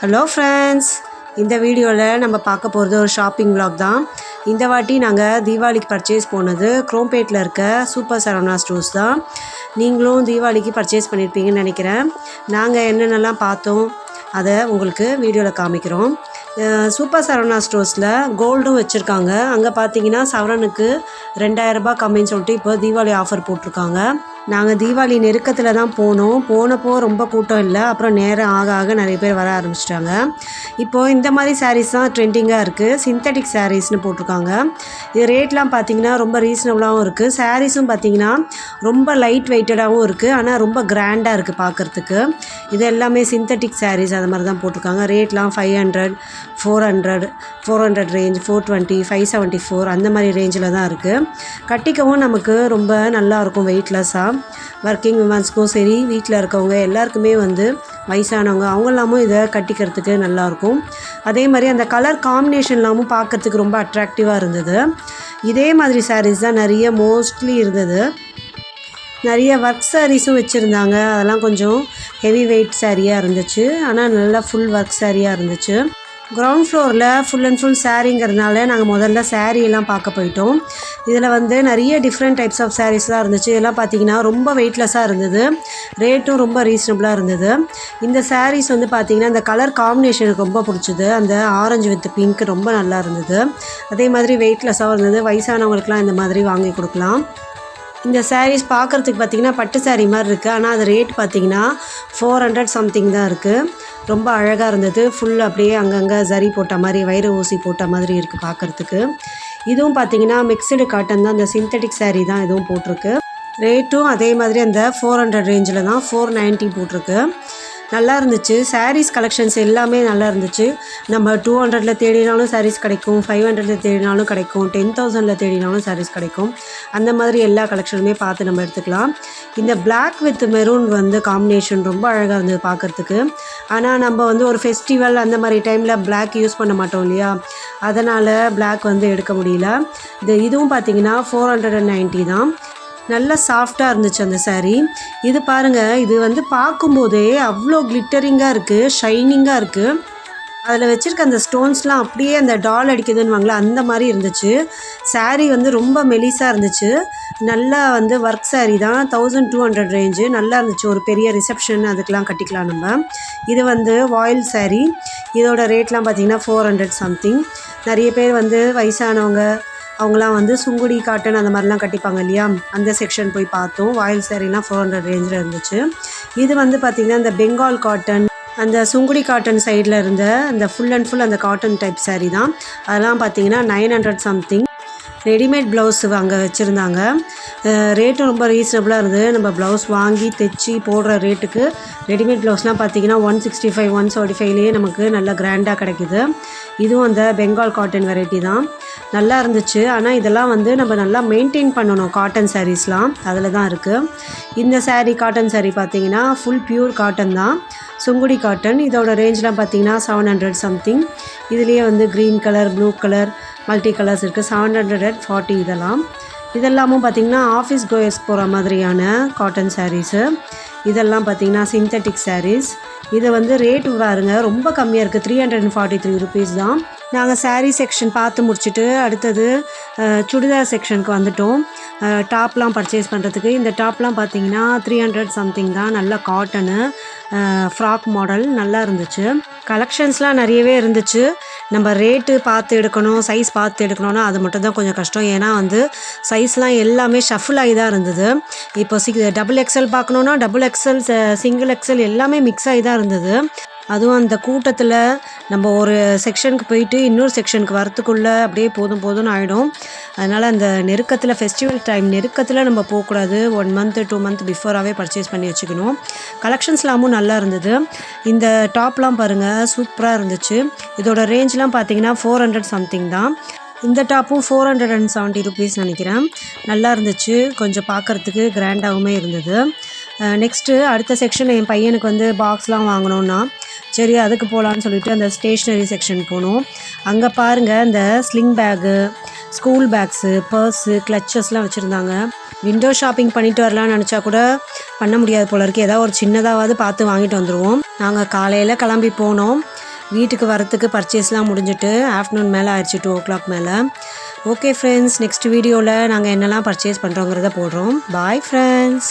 Hello friends, இந்த வீடியோவில் நம்ம பார்க்க போகிறது ஒரு ஷாப்பிங் vlog தான். இந்த வாட்டி நாங்கள் தீபாவளிக்கு பர்ச்சேஸ் போனது குரோம்பேட்டில் இருக்க சூப்பர் சரவணா ஸ்டோர்ஸ் தான். நீங்களும் தீபாவளிக்கு பர்ச்சேஸ் பண்ணியிருப்பீங்கன்னு நினைக்கிறேன். நாங்கள் என்னென்னலாம் பார்த்தோம் அதை உங்களுக்கு வீடியோவில் காமிக்கிறோம். சூப்பர் சரவணா ஸ்டோர்ஸில் கோல்டும் வச்சுருக்காங்க. அங்கே பார்த்தீங்கன்னா சவரனுக்கு 2000 ரூபாய் கம்மின்னு சொல்லிட்டு இப்போ தீபாவளி ஆஃபர் போட்டிருக்காங்க. நாங்கள் தீபாவளி நெருக்கத்தில் தான் போனப்போ ரொம்ப கூட்டம் இல்லை. அப்புறம் நேரம் ஆக ஆக நிறைய பேர் வர ஆரம்பிச்சிட்டாங்க. இப்போது இந்த மாதிரி சாரீஸ் தான் ட்ரெண்டிங்காக இருக்குது. சிந்தட்டிக் சாரீஸ்னு போட்டிருக்காங்க. இது ரேட்லாம் பார்த்திங்கன்னா ரொம்ப ரீசனபுளாகவும் இருக்குது. சாரீஸும் பார்த்திங்கன்னா ரொம்ப லைட் வெயிட்டடாகவும் இருக்குது. ஆனால் ரொம்ப கிராண்டாக இருக்குது பார்க்குறதுக்கு. இது எல்லாமே சிந்தட்டிக் சாரீஸ் அது மாதிரி தான் போட்டிருக்காங்க. ரேட்லாம் 500, 400 ரேஞ்ச், 420, 574 அந்த மாதிரி ரேஞ்சில் தான் இருக்குது. கட்டிக்கவும் நமக்கு ரொம்ப நல்லாயிருக்கும், வெயிட்லெஸ்ஸாக. ஒர்க்கிங் விமன்ஸ்க்கும் சரி, வீட்டில் இருக்கவங்க எல்லாருக்குமே வயசானவங்க அவங்களாமும் இதை கட்டிக்கிறதுக்கு நல்லாயிருக்கும். அதே மாதிரி அந்த கலர் காம்பினேஷன்லாமும் பார்க்குறதுக்கு ரொம்ப அட்ராக்டிவாக இருந்தது. இதே மாதிரி சாரீஸ் தான் நிறைய மோஸ்ட்லி இருந்தது. நிறைய ஒர்க் சாரீஸும் வச்சுருந்தாங்க. அதெல்லாம் கொஞ்சம் ஹெவி வெயிட் சாரியாக இருந்துச்சு. ஆனால் நல்லா ஃபுல் ஒர்க் சாரியாக இருந்துச்சு. கிரவுண்ட் ஃப்ளோரில் ஃபுல் அண்ட் ஃபுல் சாரீங்கிறதுனால நாங்கள் முதல்ல சாரீயெல்லாம் பார்க்க போயிட்டோம். இதில் நிறைய டிஃப்ரெண்ட் டைப்ஸ் ஆஃப் சாரீஸ்லாம் இருந்துச்சு. இதெல்லாம் பார்த்திங்கன்னா ரொம்ப வெயிட்லெஸ்ஸாக இருந்தது. ரேட்டும் ரொம்ப ரீசனபுளாக இருந்தது. இந்த சாரீஸ் பார்த்திங்கன்னா இந்த கலர் காம்பினேஷன் எனக்கு ரொம்ப பிடிச்சிது. அந்த ஆரஞ்சு வித் பிங்க் ரொம்ப நல்லா இருந்தது. அதே மாதிரி வெயிட்லெஸ்ஸாகவும் இருந்தது. வயசானவங்களுக்குலாம் இந்த மாதிரி வாங்கி கொடுக்கலாம். இந்த சாரீஸ் பார்க்குறதுக்கு பார்த்திங்கன்னா பட்டு சாரீ மாதிரி இருக்குது. ஆனால் அது ரேட் பார்த்திங்கன்னா 400 சம்திங் தான் இருக்குது. ரொம்ப அழகாக இருந்தது. ஃபுல் அப்படியே அங்கங்கே ஜரி போட்ட மாதிரி, வைர ஊசி போட்ட மாதிரி இருக்குது பார்க்குறதுக்கு. இதுவும் பார்த்திங்கன்னா மிக்சடு காட்டன் தான். அந்த சிந்தட்டிக் சாரீ தான் இதுவும் போட்டிருக்கு. ரேட்டும் அதே மாதிரி அந்த 400 ரேஞ்சில் தான், 490 போட்டிருக்கு. நல்லா இருந்துச்சு. சாரீஸ் கலெக்ஷன்ஸ் எல்லாமே நல்லா இருந்துச்சு. நம்ம 200 தேடினாலும் சாரீஸ் கிடைக்கும், 500 தேடினாலும் கிடைக்கும், 10,000 தேடினாலும் சாரீஸ் கிடைக்கும். அந்த மாதிரி எல்லா கலெக்ஷனுமே பார்த்து நம்ம எடுத்துக்கலாம். இந்த பிளாக் வித் மெரூன் காம்பினேஷன் ரொம்ப அழகாக இருந்தது பார்க்குறதுக்கு. ஆனால் நம்ம ஒரு ஃபெஸ்டிவல் அந்த மாதிரி டைமில் பிளாக் யூஸ் பண்ண மாட்டோம் இல்லையா, அதனால் பிளாக் எடுக்க முடியல. இதுவும் பார்த்திங்கன்னா 490 தான். நல்லா சாஃப்டாக இருந்துச்சு அந்த சாரீ. இது பாருங்கள், இது பார்க்கும்போதே அவ்வளோ கிளிட்டரிங்காக இருக்குது, ஷைனிங்காக இருக்குது. அதில் வச்சுருக்க அந்த ஸ்டோன்ஸ்லாம் அப்படியே அந்த டால் அடிக்குதுன்னு அந்த மாதிரி இருந்துச்சு. சாரீ ரொம்ப மெலிசாக இருந்துச்சு. நல்லா ஒர்க் சாரீ தான். 1200 ரேஞ்சு. நல்லா இருந்துச்சு. ஒரு பெரிய ரிசப்ஷன் அதுக்கெலாம் கட்டிக்கலாம் நம்ம. இது வாயில் சாரீ. இதோட ரேட்லாம் பார்த்திங்கன்னா 400 சம்திங். நிறைய பேர் வயசானவங்க அவங்களாம் சுங்குடி காட்டன் அந்த மாதிரிலாம் கட்டிப்பாங்க இல்லையா, அந்த செக்ஷன் போய் பார்த்தோம். வாயில் சாரீலாம் 400 ரேஞ்சில் இருந்துச்சு. இது பார்த்திங்கன்னா இந்த பெங்கால் காட்டன், அந்த சுங்குடி காட்டன் சைடில் இருந்த அந்த ஃபுல் அண்ட் ஃபுல் அந்த காட்டன் டைப் சாரீ தான். அதெல்லாம் பார்த்திங்கன்னா 900 சம்திங். ரெடிமேட் ப்ளவுஸ் அங்கே வச்சுருந்தாங்க. ரேட்டும் ரொம்ப ரீசனபுளாக இருந்தது. நம்ம ப்ளவுஸ் வாங்கி தைச்சி போடுற ரேட்டுக்கு ரெடிமேட் ப்ளவுஸ்லாம் பார்த்திங்கன்னா 165, 175லேயே நமக்கு நல்லா கிராண்டாக கிடைக்குது. இதுவும் அந்த பெங்கால் காட்டன் வெரைட்டி தான். நல்லா இருந்துச்சு. ஆனால் இதெல்லாம் நம்ம நல்லா மெயின்டைன் பண்ணணும். காட்டன் சாரீஸ்லாம் அதில் தான் இருக்குது. இந்த சாரீ காட்டன் சாரீ பார்த்திங்கன்னா ஃபுல் பியூர் காட்டன் தான், சுங்குடி காட்டன். இதோட ரேஞ்செலாம் பார்த்திங்கன்னா 700 சம்திங். இதுலேயே green colour, blue colour, multi colours இருக்குது. 740 இதெல்லாமும் பார்த்திங்கன்னா ஆஃபீஸ் கோயர்ஸ் போகிற மாதிரியான காட்டன் சாரீஸு. இதெல்லாம் பார்த்திங்கன்னா சிந்தட்டிக் சாரீஸ். இது ரேட்டு பாருங்க ரொம்ப கம்மியாக இருக்குது. 343 rupees தான். நாங்கள் சாரீ செக்ஷன் பார்த்து முடிச்சுட்டு அடுத்தது சுடிதார் செக்ஷனுக்கு வந்துட்டோம். டாப்லாம் பர்ச்சேஸ் பண்ணுறதுக்கு. இந்த டாப்லாம் பார்த்திங்கன்னா 300 சம்திங் தான். நல்ல காட்டனு, ஃப்ராக் மாடல் நல்லா இருந்துச்சு. கலெக்ஷன்ஸ்லாம் நிறையவே இருந்துச்சு. நம்ம ரேட்டு பார்த்து எடுக்கணும், சைஸ் பார்த்து எடுக்கணும்னா அது மட்டும் தான் கொஞ்சம் கஷ்டம். ஏன்னா சைஸ்லாம் எல்லாமே ஷஃபிள் ஆகி தான் இருந்தது. இப்போ டபுள் எக்ஸல் பார்க்கணுன்னா டபுள் எக்ஸல், சிங்கிள் எக்ஸல் எல்லாமே மிக்ஸ் ஆகி தான் இருந்தது. அதுவும் அந்த கூட்டத்தில் நம்ம ஒரு செக்ஷனுக்கு போயிட்டு இன்னொரு செக்ஷனுக்கு வரத்துக்குள்ளே அப்படியே போதும்னு ஆகிடும். அதனால் அந்த நெருக்கத்தில், ஃபெஸ்டிவல் டைம் நெருக்கத்தில் நம்ம போகக்கூடாது. 1 month 2 month பிஃபோராகவே பர்ச்சேஸ் பண்ணி வச்சுக்கணும். கலெக்ஷன்ஸ்லாமும் நல்லா இருந்தது. இந்த டாப்லாம் பாருங்கள், சூப்பராக இருந்துச்சு. இதோட ரேஞ்செலாம் பார்த்திங்கன்னா 400 சம்திங் தான். இந்த டாப்பும் 470 rupees நினைக்கிறேன். நல்லா இருந்துச்சு. கொஞ்சம் பார்க்குறதுக்கு கிராண்டாகவுமே இருந்தது. நெக்ஸ்ட்டு அடுத்த செக்ஷன் என் பையனுக்கு பாக்ஸ்லாம் வாங்கணுன்னா சரி அதுக்கு போகலான்னு சொல்லிட்டு அந்த ஸ்டேஷ்னரி செக்ஷன் போனோம். அங்கே பாருங்கள், இந்த sling bag, school bags, purse, கிளச்சஸ்லாம் வச்சுருந்தாங்க. விண்டோ ஷாப்பிங் பண்ணிட்டு வரலான்னு நினச்சா கூட பண்ண முடியாது போல இருக்குது. ஏதாவது ஒரு சின்னதாவது பார்த்து வாங்கிட்டு வந்துடுவோம். நாங்கள் காலையில் கிளம்பி போனோம். வீட்டுக்கு வரத்துக்கு பர்ச்சேஸ்லாம் முடிஞ்சிட்டு ஆஃப்டர்நூன் மேலே ஆயிடுச்சு, 2 o'clock மேலே. ஓகே ஃப்ரெண்ட்ஸ், நெக்ஸ்ட் வீடியோவில் நாங்கள் என்னெல்லாம் பர்ச்சேஸ் பண்ணுறோங்கிறத போடுறோம். Bye friends.